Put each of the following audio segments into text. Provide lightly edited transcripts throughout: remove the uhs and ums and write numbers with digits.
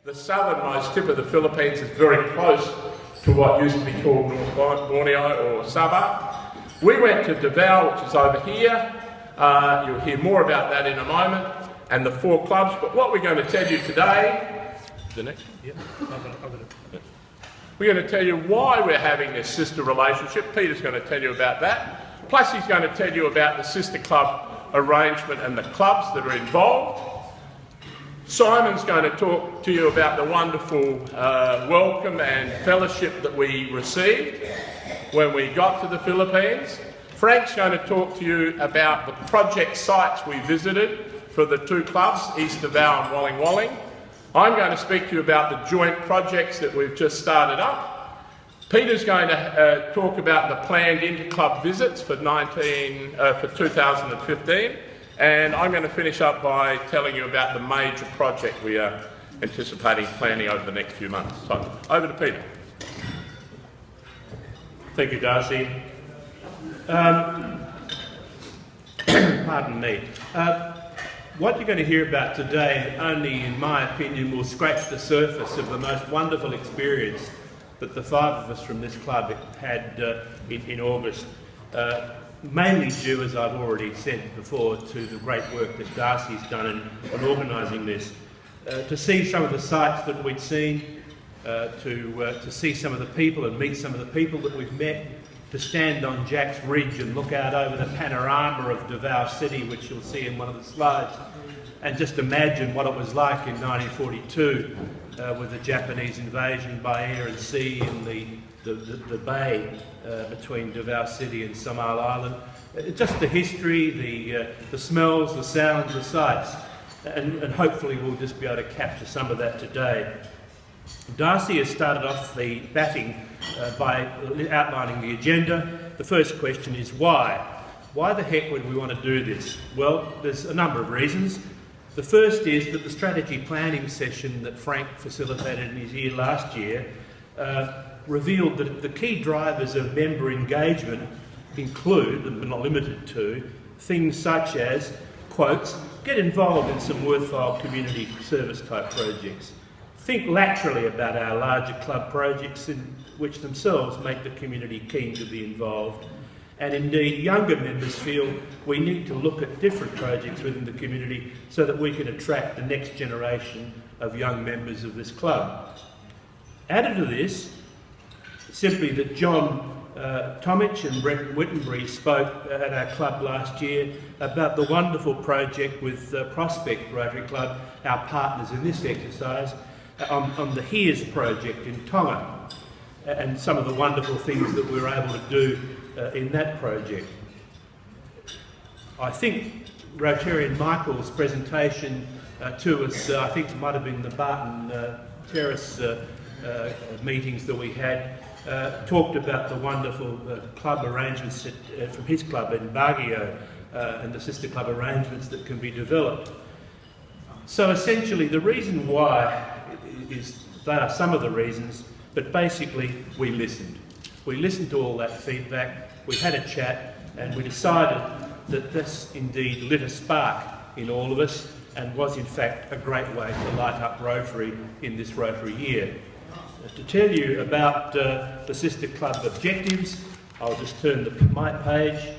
The southernmost tip of the Philippines is very close to what used to be called North Borneo or Sabah. We went to Davao, which is over here. You'll hear more about that in a moment, and the 4 clubs. But what we're going to tell you today, the next one, yeah. We're going to tell you why we're having this sister relationship. Peter's going to tell you about that. Plus he's going to tell you about the sister club arrangement and the clubs that are involved. Simon's going to talk to you about the wonderful welcome and fellowship that we received when we got to the Philippines. Frank's going to talk to you about the project sites we visited for the 2 clubs, East Davao and Waling-Waling. I'm going to speak to you about the joint projects that we've just started up. Peter's going to talk about the planned inter-club visits for 2015. And I'm going to finish up by telling you about the major project we are anticipating planning over the next few months. So, over to Peter. Thank you, Darcy. Pardon me. What you're going to hear about today only, in my opinion, will scratch the surface of the most wonderful experience that the 5 of us from this club had in August. Mainly due, as I've already said before, to the great work that Darcy's done in organising this. To see some of the sites that we'd seen, to see some of the people and meet some of the people that we've met, to stand on Jack's Ridge and look out over the panorama of Davao City, which you'll see in one of the slides, and just imagine what it was like in 1942 with the Japanese invasion by air and sea in the bay between Davao City and Samal Island. Just the history, the smells, the sounds, the sights, and hopefully we'll just be able to capture some of that today. Darcy has started off the batting by outlining the agenda. The first question is why? Why the heck would we want to do this? Well, there's a number of reasons. The first is that the strategy planning session that Frank facilitated in his year last year revealed that the key drivers of member engagement include, but not limited to, things such as, quotes, get involved in some worthwhile community service type projects. Think laterally about our larger club projects in which themselves make the community keen to be involved. And indeed, younger members feel we need to look at different projects within the community so that we can attract the next generation of young members of this club. Added to this, simply that John Tomich and Brett Wittenbury spoke at our club last year about the wonderful project with Prospect Rotary Club, our partners in this exercise, on the HERES project in Tonga, and some of the wonderful things that we were able to do in that project. I think Rotarian Michael's presentation to us, I think it might have been the Barton Terrace meetings that we had, talked about the wonderful club arrangements from his club in Baguio and the sister club arrangements that can be developed. So essentially the reason why is, they are some of the reasons, but basically we listened. We listened to all that feedback, we had a chat, and we decided that this indeed lit a spark in all of us and was in fact a great way to light up Rotary in this Rotary year. To tell you about the sister club objectives, I'll just turn my page,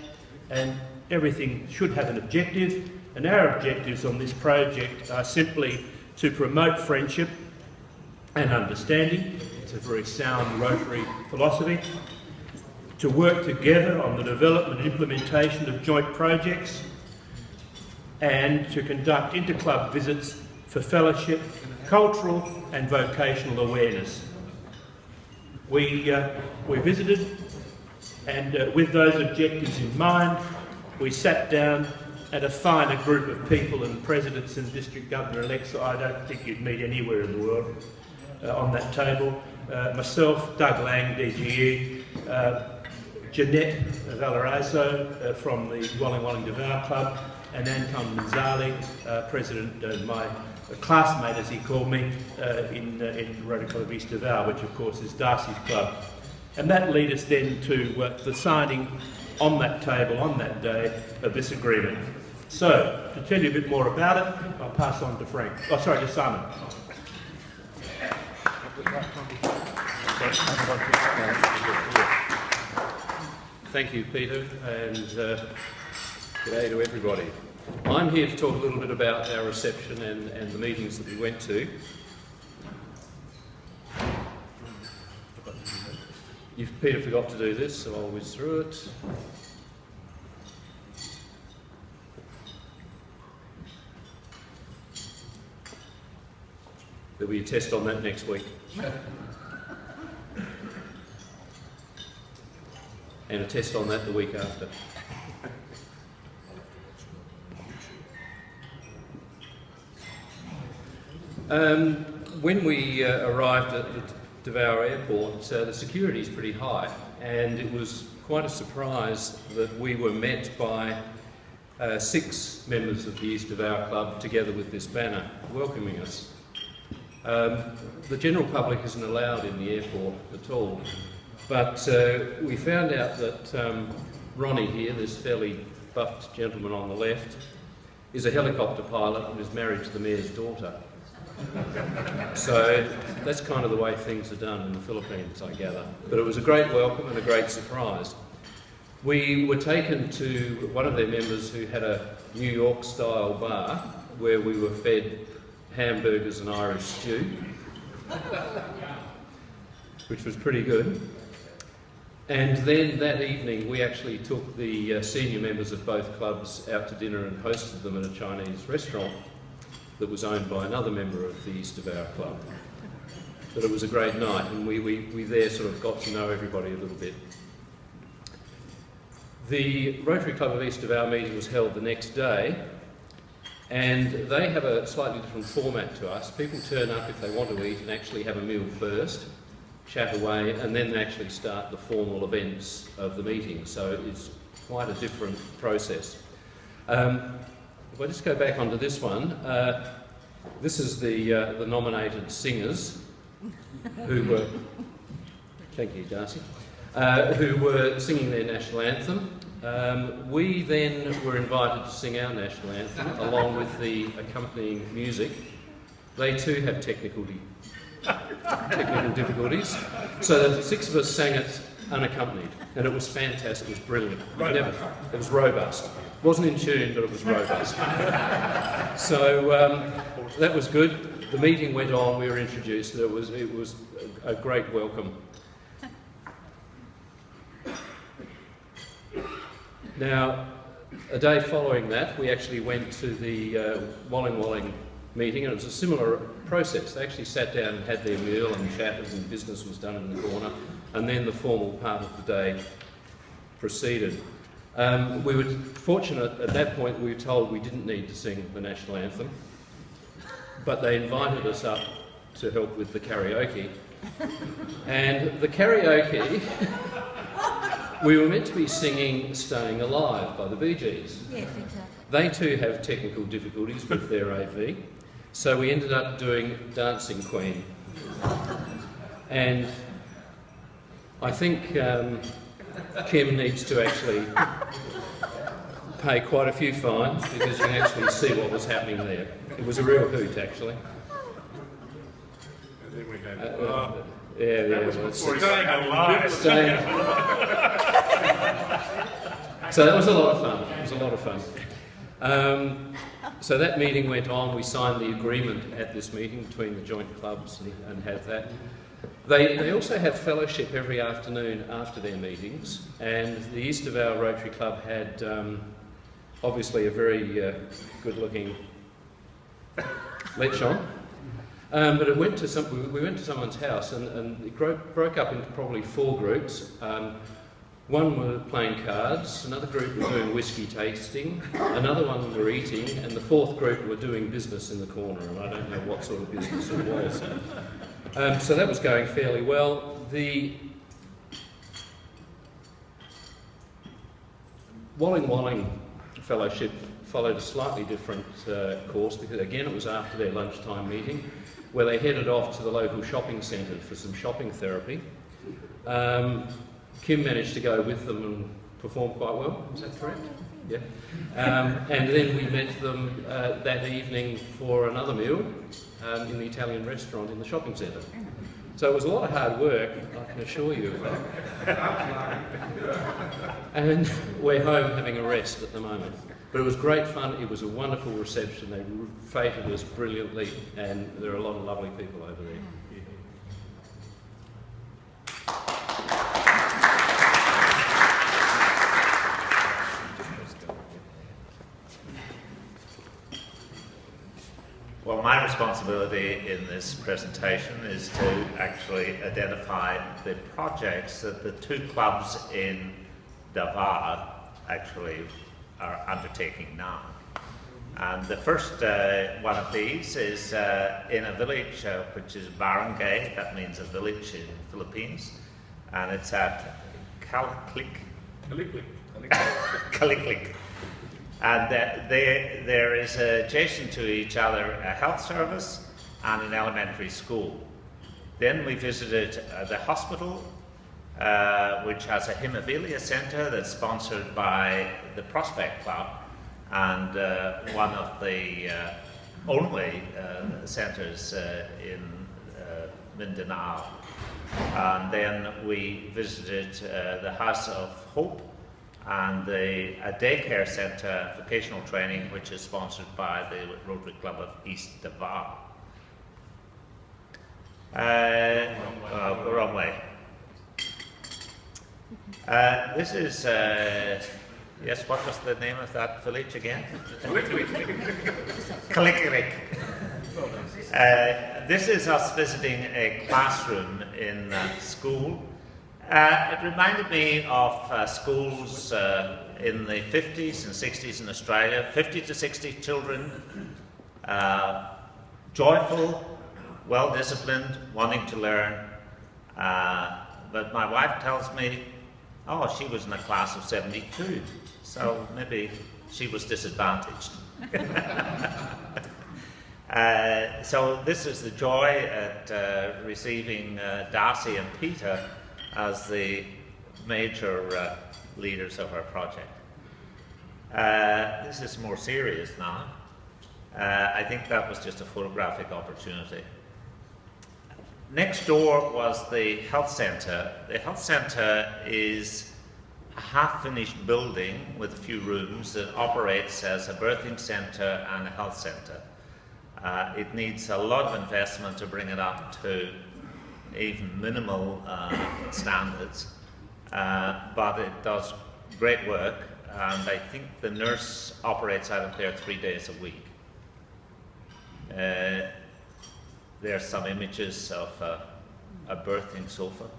and everything should have an objective, and our objectives on this project are simply to promote friendship and understanding. It's a very sound Rotary philosophy. To work together on the development and implementation of joint projects, and to conduct inter-club visits for fellowship, cultural and vocational awareness. We visited, and with those objectives in mind, we sat down and a finer group of people and presidents and district governor-elects I don't think you'd meet anywhere in the world on that table. Myself, Doug Layng, DGE, Jeanette Valarazo from the Waling-Waling Davao Club, and Anton Manzali, president and my classmate, as he called me, in Rotary Club of East Davao, which of course is Darcy's club. And that led us then to the signing on that table on that day of this agreement. So, to tell you a bit more about it, I'll pass on to Frank. Oh, sorry, to Simon. Thank you, Peter, and g'day to everybody. I'm here to talk a little bit about our reception and the meetings that we went to. Peter forgot to do this, so I'll whiz through it. There'll be a test on that next week. And a test on that the week after. When we arrived at the Davao airport, the security is pretty high, and it was quite a surprise that we were met by 6 members of the East Davao Club together with this banner welcoming us. The general public isn't allowed in the airport at all, but we found out that Ronnie here, this fairly buffed gentleman on the left, is a helicopter pilot and is married to the mayor's daughter. So that's kind of the way things are done in the Philippines, I gather. But it was a great welcome and a great surprise. We were taken to one of their members who had a New York-style bar where we were fed hamburgers and Irish stew, which was pretty good. And then that evening we actually took the senior members of both clubs out to dinner and hosted them at a Chinese restaurant that was owned by another member of the East Davao Club. But it was a great night, and we there sort of got to know everybody a little bit. The Rotary Club of East Davao meeting was held the next day, and they have a slightly different format to us. People turn up if they want to eat and actually have a meal first, chat away, and then they actually start the formal events of the meeting. So it's quite a different process. If I just go back onto this one, this is the nominated singers who were, thank you Darcy, who were singing their national anthem. We then were invited to sing our national anthem along with the accompanying music. They too have technical difficulties. So the 6 of us sang it unaccompanied, and it was fantastic, it was brilliant. It was robust. It wasn't in tune, but it was robust. So that was good. The meeting went on, we were introduced, it was a great welcome. Now, a day following that, we actually went to the Waling-Waling meeting, and it was a similar process. They actually sat down and had their meal and chatted, and business was done in the corner, and then the formal part of the day proceeded. We were fortunate at that point, we were told we didn't need to sing the national anthem, but they invited us up to help with the karaoke. And the karaoke, we were meant to be singing Staying Alive by the Bee Gees. Yes, exactly. They too have technical difficulties with their AV, so we ended up doing Dancing Queen. And I think Kim needs to actually pay quite a few fines because you can actually see what was happening there. It was a real hoot, actually. And then we had, Staying Alive. So that was a lot of fun. It was a lot of fun. So that meeting went on. We signed the agreement at this meeting between the joint clubs and had that. They also have fellowship every afternoon after their meetings, and the East Davao Rotary Club had obviously a very good-looking lechon, but we went to someone's house, and it broke up into probably 4 groups. One were playing cards, another group were doing whiskey tasting, another one were eating, and the 4th group were doing business in the corner, and I don't know what sort of business it was. So that was going fairly well. The Waling-Waling Fellowship followed a slightly different course because, again, it was after their lunchtime meeting where they headed off to the local shopping centre for some shopping therapy. Kim managed to go with them and perform quite well, is that correct? Yeah. And then we met them that evening for another meal in the Italian restaurant in the shopping centre. So it was a lot of hard work, I can assure you of that. And we're home having a rest at the moment. But it was great fun, it was a wonderful reception, they feted us brilliantly, and there are a lot of lovely people over there. Well, my responsibility in this presentation is to actually identify the projects that the two clubs in Davao actually are undertaking now. And the first one of these is in a village which is barangay, that means a village in Philippines, and it's at Kaliklik. Kaliklik. And there is adjacent to each other a health service and an elementary school. Then we visited the hospital, which has a haemophilia centre that's sponsored by the Prospect Club, and one of the only centres in Mindanao. And then we visited the House of Hope and a daycare centre, vocational training, which is sponsored by the Rotary Club of East Davao. Wrong way. This is, yes, what was the name of that village again? Kaliklik. This is us visiting a classroom in school. It reminded me of schools in the 50s and 60s in Australia, 50 to 60 children, joyful, well-disciplined, wanting to learn. But my wife tells me, oh, she was in a class of 72, so maybe she was disadvantaged. So this is the joy at receiving Darcy and Peter as the major leaders of our project. This is more serious now. I think that was just a photographic opportunity. Next door was the health centre. The health centre is a half-finished building with a few rooms that operates as a birthing centre and a health centre. It needs a lot of investment to bring it up to even minimal standards, but it does great work, and I think the nurse operates out of there 3 days a week. There's some images of a birthing sofa.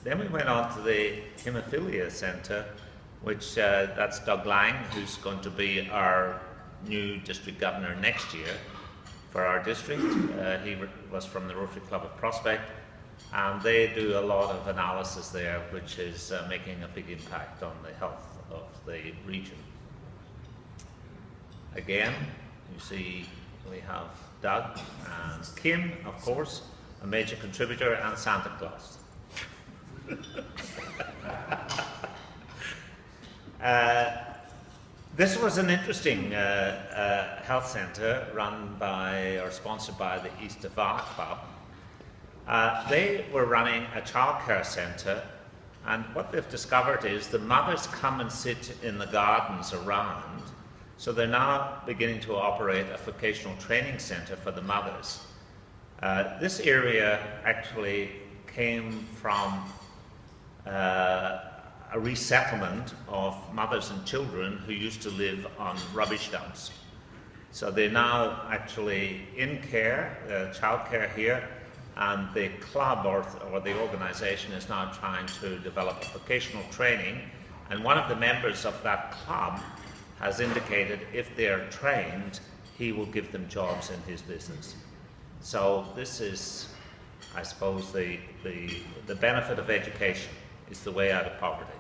Then we went on to the haemophilia centre, which that's Doug Layng, who's going to be our new district governor next year for our district. He was from the Rotary Club of Prospect, and they do a lot of analysis there, which is making a big impact on the health of the region. Again, you see we have Doug and Kim, of course, a major contributor, and Santa Claus. This was an interesting health centre run by or sponsored by the East Davao Club. They were running a childcare centre, and what they've discovered is the mothers come and sit in the gardens around, so they're now beginning to operate a vocational training centre for the mothers. This area actually came from a resettlement of mothers and children who used to live on rubbish dumps. So they're now actually in care, childcare here, and the club or the organisation is now trying to develop a vocational training, and one of the members of that club has indicated if they're trained, he will give them jobs in his business. So this is, I suppose, the benefit of education is the way out of poverty.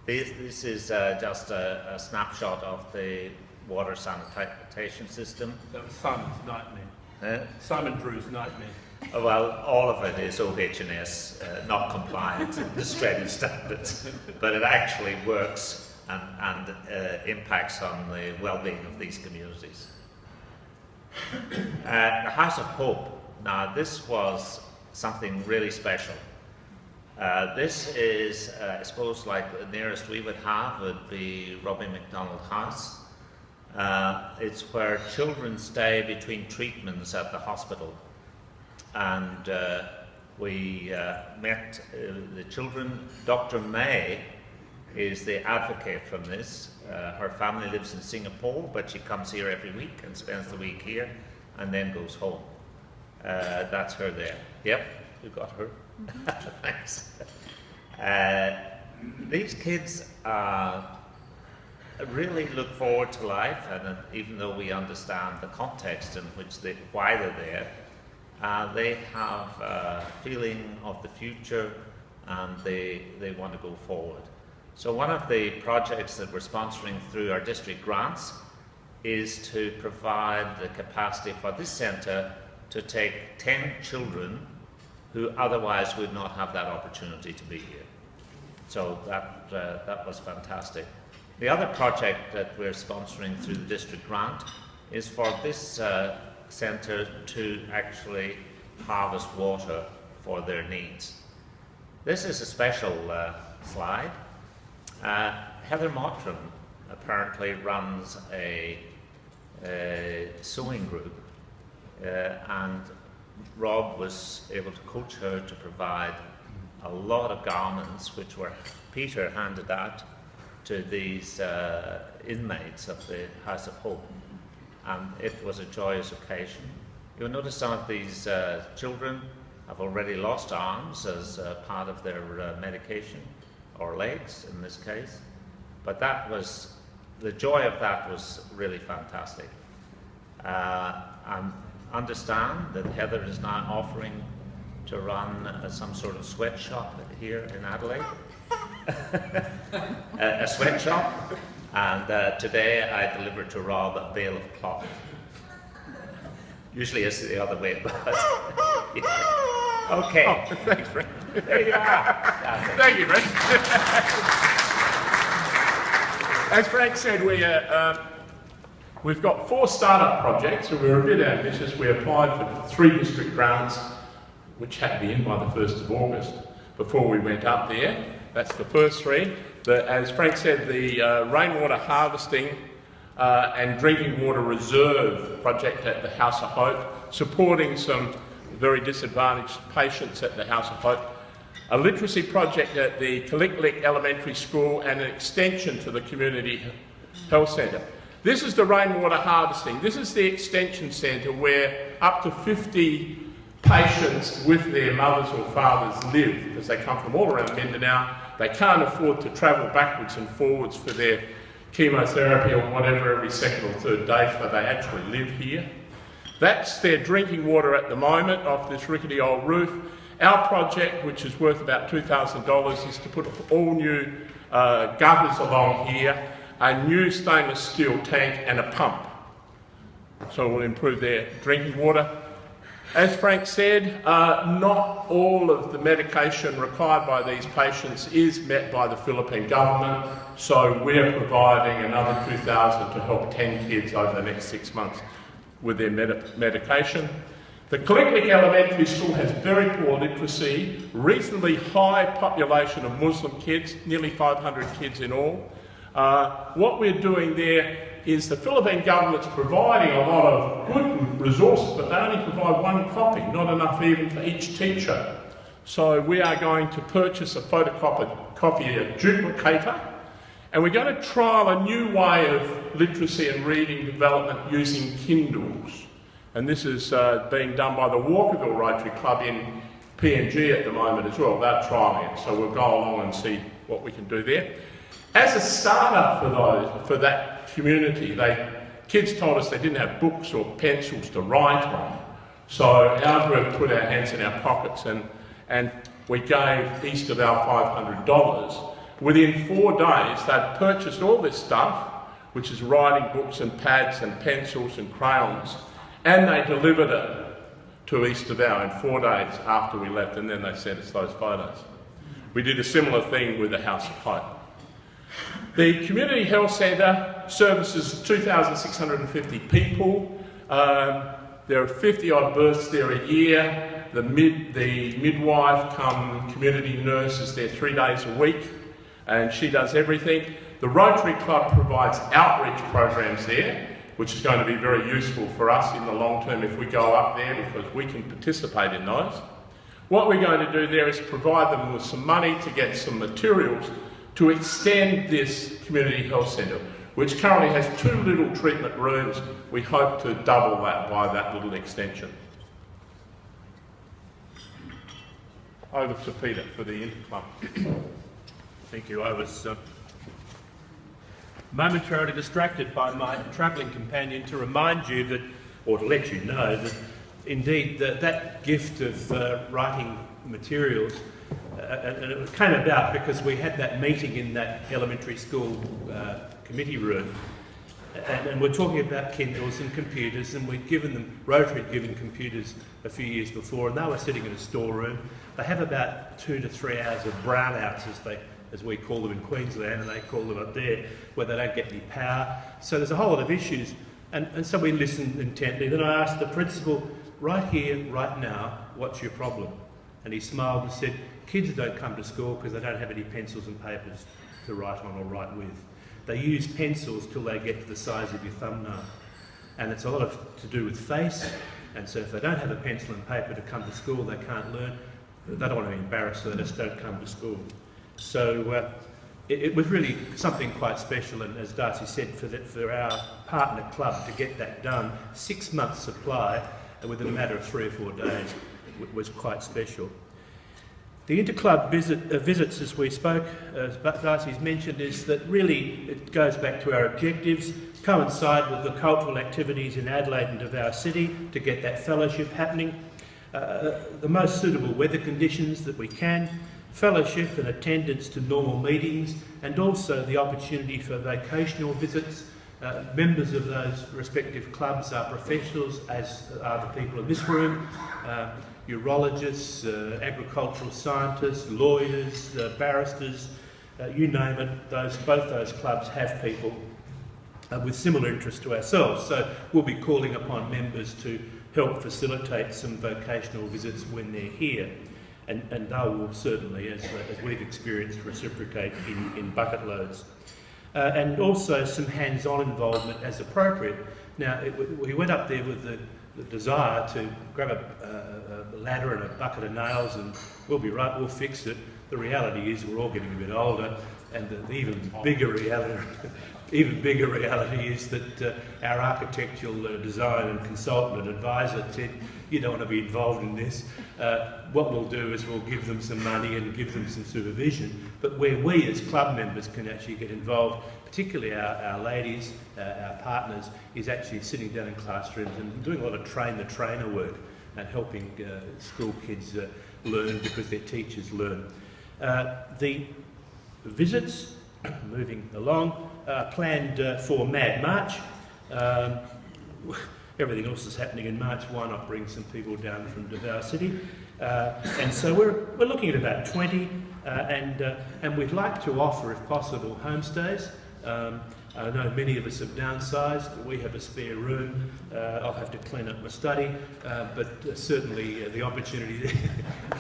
This is just a snapshot of the water sanitation system. That was Simon's nightmare. Simon Drew's nightmare. Well, all of it is OH&S, not compliant to Australian standards, but it actually works and impacts on the well-being of these communities. The House of Hope. Now, this was something really special. This is, I suppose, like the nearest we would have would be Robbie McDonald House. It's where children stay between treatments at the hospital. And we met the children. Dr. May is the advocate from this. Her family lives in Singapore, but she comes here every week and spends the week here and then goes home. That's her there. Yep, you got her. Thanks. These kids really look forward to life, and even though we understand the context in which why they're there, they have a feeling of the future and they want to go forward. So one of the projects that we're sponsoring through our district grants is to provide the capacity for this centre to take 10 children who otherwise would not have that opportunity to be here. So that was fantastic. The other project that we're sponsoring through the district grant is for this centre to actually harvest water for their needs. This is a special slide. Heather Mottram apparently runs a sewing group, and Rob was able to coach her to provide a lot of garments which were Peter handed out to these inmates of the House of Hope, and it was a joyous occasion. You'll notice some of these children have already lost arms as part of their medication, or legs in this case, but that was, the joy of that was really fantastic. I understand that Heather is now offering to run some sort of sweatshop here in Adelaide. A sweatshop, and today I delivered to Rob a bale of cloth. Usually it's the other way about. Yeah. Okay. Oh, thanks, Frank. There you are. Thank you, Frank. As Frank said, we've got 4 startup projects, and we're a bit ambitious. We applied for 3 district grants, which had to be in by the 1st of August before we went up there. That's the first 3. As Frank said, the rainwater harvesting and drinking water reserve project at the House of Hope, supporting some very disadvantaged patients at the House of Hope, a literacy project at the Kaliklik Elementary School, and an extension to the Community Health Centre. This is the rainwater harvesting. This is the extension centre where up to 50 patients with their mothers or fathers live, because they come from all around Mindanao. They can't afford to travel backwards and forwards for their chemotherapy or whatever every second or third day, so they actually live here. That's their drinking water at the moment off this rickety old roof. Our project, which is worth about $2,000, is to put all new gutters along here, a new stainless steel tank and a pump. So we'll improve their drinking water. As Frank said, not all of the medication required by these patients is met by the Philippine government, so we're providing another $2,000 to help 10 kids over the next 6 months with their medication. The Kaliklik Elementary School has very poor literacy, reasonably high population of Muslim kids, nearly 500 kids in all. What we're doing there is the Philippine government's providing a lot of good resources, but they only provide 1 copy, not enough even for each teacher. So we are going to purchase a photocopier duplicator, and we're going to trial a new way of literacy and reading development using Kindles. And this is being done by the Walkerville Rotary Club in PNG at the moment as well. They're trialling it, so we'll go along and see what we can do there. As a startup for that community, kids told us they didn't have books or pencils to write on. So our group put our hands in our pockets and we gave each of our $500. Within 4 days, they'd purchased all this stuff, which is writing books and pads and pencils and crayons, and they delivered it to East Davao in 4 days after we left, and then they sent us those photos. We did a similar thing with the House of Hope. The Community Health Centre services 2,650 people. There are 50 odd births there a year. The midwife come community nurse is there 3 days a week, and she does everything. The Rotary Club provides outreach programs there, which is going to be very useful for us in the long term if we go up there, because we can participate in those. What we're going to do there is provide them with some money to get some materials to extend this community health centre, which currently has 2 little treatment rooms. We hope to double that by that little extension. Over to Peter for the Interclub. Thank you. I was momentarily distracted by my travelling companion to remind you that, or to let you know that, indeed, that gift of writing materials, and it came about because we had that meeting in that elementary school committee room, and we're talking about Kindles and computers, and we'd given them, Rotary had given computers a few years before, and they were sitting in a storeroom. They have about 2 to 3 hours of brownouts, as we call them in Queensland, and they call them up there, where they don't get any power. So there's a whole lot of issues, and so we listened intently. Then I asked the principal, right here, right now, what's your problem? And he smiled and said, kids don't come to school because they don't have any pencils and papers to write on or write with. They use pencils till they get to the size of your thumbnail. And it's a lot to do with face, and so if they don't have a pencil and paper to come to school, they can't learn. They don't want to be embarrassed, so they just don't come to school. So it was really something quite special, and as Darcy said, for our partner club to get that done, 6 months supply, and within a matter of 3 or 4 days, was quite special. The interclub visits, as we spoke, as Darcy's mentioned, is that really it goes back to our objectives, coincide with the cultural activities in Adelaide and Davao City to get that fellowship happening, the most suitable weather conditions that we can, fellowship and attendance to normal meetings, and also the opportunity for vocational visits. Members of those respective clubs are professionals, as are the people in this room, urologists, agricultural scientists, lawyers, barristers, you name it. Both those clubs have people with similar interests to ourselves. So we'll be calling upon members to help facilitate some vocational visits when they're here. And they will certainly, as we've experienced, reciprocate in bucket loads. And also some hands-on involvement as appropriate. Now, we went up there with the desire to grab a ladder and a bucket of nails and we'll be right, we'll fix it. The reality is we're all getting a bit older, and the even bigger reality is that our architectural design and consultant and advisor said, you don't want to be involved in this. What we'll do is we'll give them some money and give them some supervision, but where we as club members can actually get involved, particularly our ladies, our partners, is actually sitting down in classrooms and doing a lot of train-the-trainer work and helping school kids learn because their teachers learn. The visits, moving along, planned for Mad March. Everything else is happening in March. Why not bring some people down from Davao City? And so we're looking at about 20, and we'd like to offer, if possible, homestays. I know many of us have downsized. We have a spare room. I'll have to clean up my study, but certainly the opportunity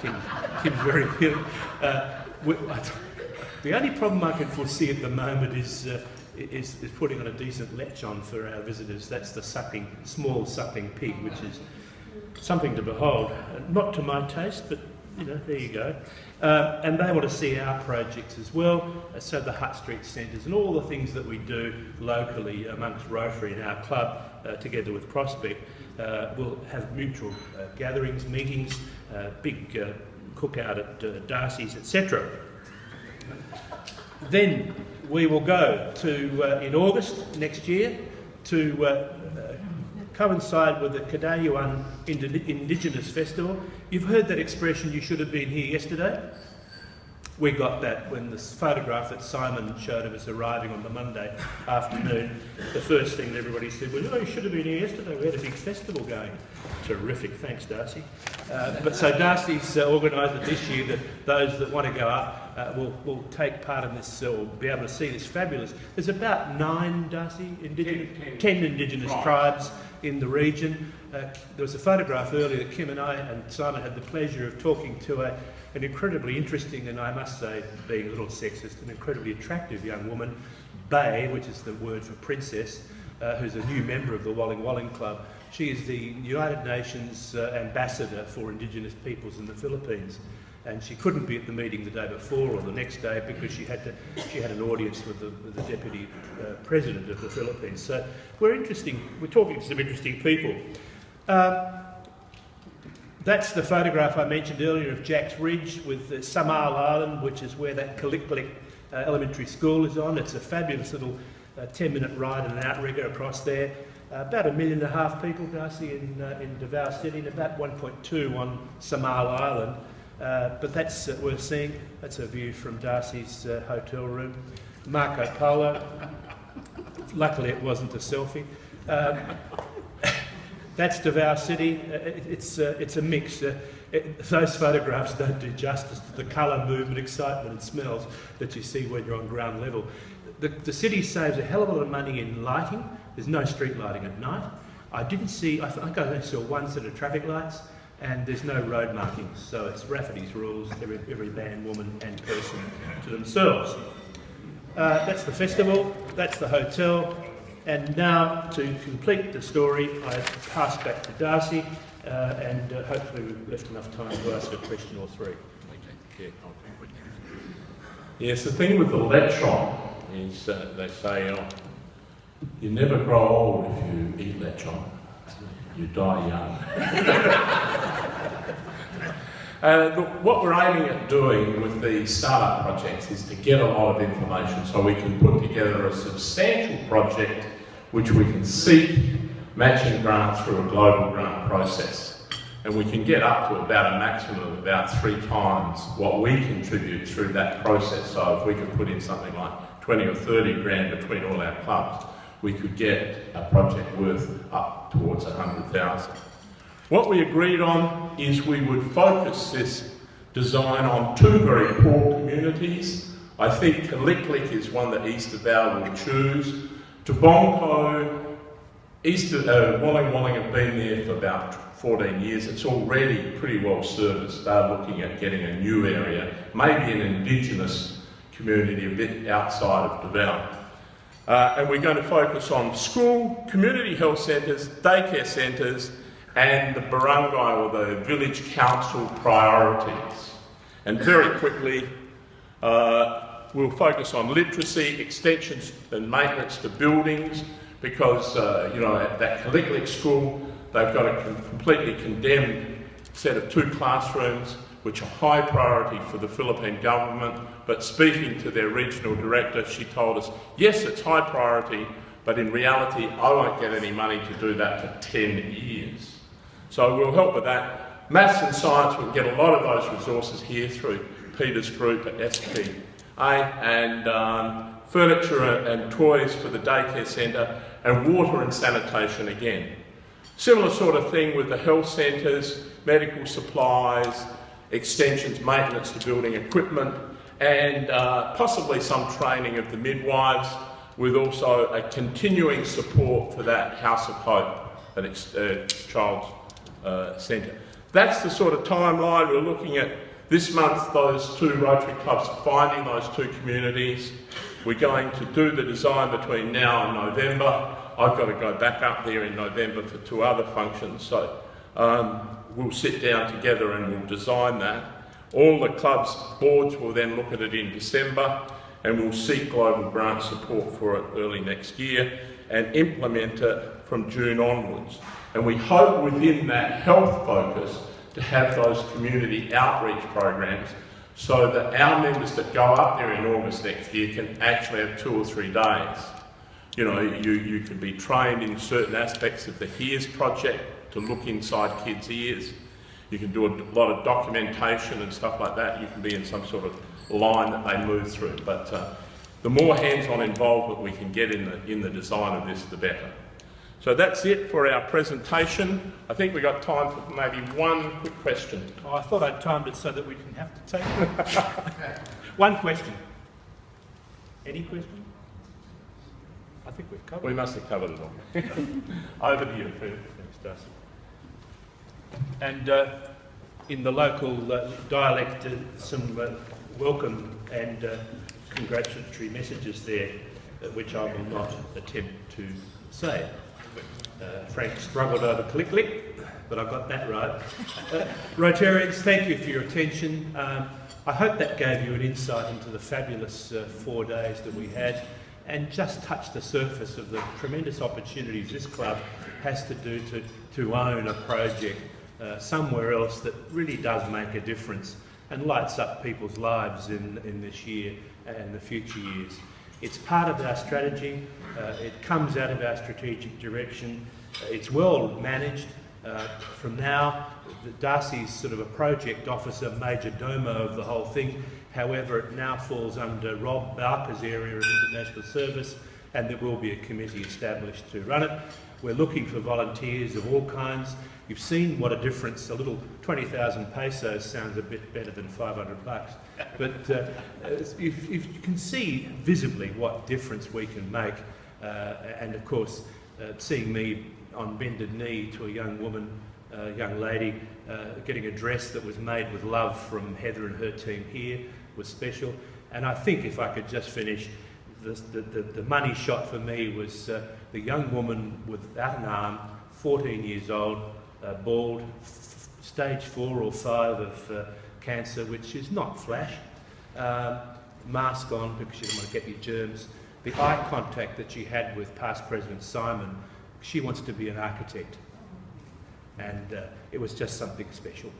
Kim's very good. The only problem I can foresee at the moment is putting on a decent lech on for our visitors. That's the small suckling pig, which is something to behold. Not to my taste, but you know, there you go. And they want to see our projects as well, so the Hutt Street Centres and all the things that we do locally amongst Rotary and our club, together with Prospect, will have mutual gatherings, meetings, big cookout at Darcy's, etc. Then we will go to, in August next year, to coincide with the Kadayuan Indigenous Festival. You've heard that expression, you should have been here yesterday. We got that when the photograph that Simon showed of us arriving on the Monday afternoon. The first thing that everybody said was, oh, you should have been here yesterday, we had a big festival going. Terrific, thanks Darcy. But so Darcy's organised it this year that those that want to go up will take part in this, or be able to see this fabulous. There's about 9, Darcy, 10 Indigenous tribes in the region. There was a photograph earlier that Kim and I and Simon had the pleasure of talking to an incredibly interesting, and I must say, being a little sexist, an incredibly attractive young woman, Bay, which is the word for princess, who's a new member of the Waling-Waling Club. She is the United Nations ambassador for Indigenous peoples in the Philippines, and she couldn't be at the meeting the day before or the next day because she had an audience with the Deputy President of the Philippines. So we're talking to some interesting people. That's the photograph I mentioned earlier of Jack's Ridge with Samal Island, which is where that Kaliklik elementary school is on. It's a fabulous little 10-minute ride and an outrigger across there. About 1.5 million people, Darcy, in Davao City, and about 1.2 on Samal Island. But that's worth seeing. That's a view from Darcy's hotel room. Marco Polo. Luckily it wasn't a selfie. That's Davao City. It's a mix. Those photographs don't do justice to the colour, movement, excitement and smells that you see when you're on ground level. The city saves a hell of a lot of money in lighting. There's no street lighting at night. I think I only saw one set of traffic lights, and there's no road markings. So it's Rafferty's rules, every man, woman and person to themselves. That's the festival, that's the hotel. And now, to complete the story, I pass back to Darcy, and hopefully we've left enough time to ask a question or three. Yes, the thing with the lechon is they say you never grow old if you eat lechon. You die young. Look, what we're aiming at doing with the startup projects is to get a lot of information so we can put together a substantial project which we can seek matching grants through a global grant process. And we can get up to about a maximum of about 3 times what we contribute through that process. So if we could put in something like 20 or 30 grand between all our clubs, we could get a project worth up towards 100,000. What we agreed on is we would focus this design on 2 very poor communities. I think Kaliklik is one that East Davao will choose. Toronto, East Waling-Waling have been there for about 14 years. It's already pretty well serviced. They're looking at getting a new area, maybe an Indigenous community a bit outside of Davao. And we're going to focus on school, community health centres, daycare centres, and the barangay or the village council priorities. And very quickly, we'll focus on literacy, extensions and maintenance to buildings, because at that Kaliklik school, they've got a completely condemned set of 2 classrooms, which are high priority for the Philippine government. But speaking to their regional director, she told us, yes, it's high priority, but in reality, I won't get any money to do that for 10 years. So we'll help with that. Maths and science, we'll get a lot of those resources here through Peter's group at SPA, and furniture and toys for the daycare centre, and water and sanitation again. Similar sort of thing with the health centres, medical supplies, extensions, maintenance to building equipment, and possibly some training of the midwives, with also a continuing support for that House of Hope, that child's centre. That's the sort of timeline we're looking at. This month, those 2 Rotary clubs finding those 2 communities. We're going to do the design between now and November. I've got to go back up there in November for 2 other functions, so we'll sit down together and we'll design that. All the clubs' boards will then look at it in December, and we'll seek global grant support for it early next year and implement it from June onwards. And we hope within that health focus to have those community outreach programs so that our members that go up there in August next year can actually have 2 or 3 days. You know, you can be trained in certain aspects of the HEARS project to look inside kids' ears. You can do a lot of documentation and stuff like that. You can be in some sort of line that they move through. But the more hands-on involvement we can get in the design of this, the better. So that's it for our presentation. I think we've got time for maybe one quick question. Oh, I thought I'd timed it so that we didn't have to take it. One question. Any question? I think we've covered We it. must have covered it all. Over to you, Peter. Thanks, Darcy. And in the local dialect, some welcome and congratulatory messages there, which I will not attempt to say. Frank struggled over click, but I got that right. Rotarians, thank you for your attention. I hope that gave you an insight into the fabulous 4 days that we had, and just touched the surface of the tremendous opportunities this club has to do to own a project somewhere else that really does make a difference and lights up people's lives in this year and the future years. It's part of our strategy, it comes out of our strategic direction, it's well managed. From now, Darcy's sort of a project officer, major domo of the whole thing. However, it now falls under Rob Barker's area of international service, and there will be a committee established to run it. We're looking for volunteers of all kinds. You've seen what a difference, a little 20,000 pesos sounds a bit better than 500 bucks. But if you can see visibly what difference we can make, and of course, seeing me on bended knee to a young woman, young lady, getting a dress that was made with love from Heather and her team here was special. And I think if I could just finish, the money shot for me was the young woman without an arm, 14 years old, bald, stage 4 or 5 of cancer, which is not flash. Mask on because you don't want to get your germs. The eye contact that she had with past President Simon, she wants to be an architect. And it was just something special.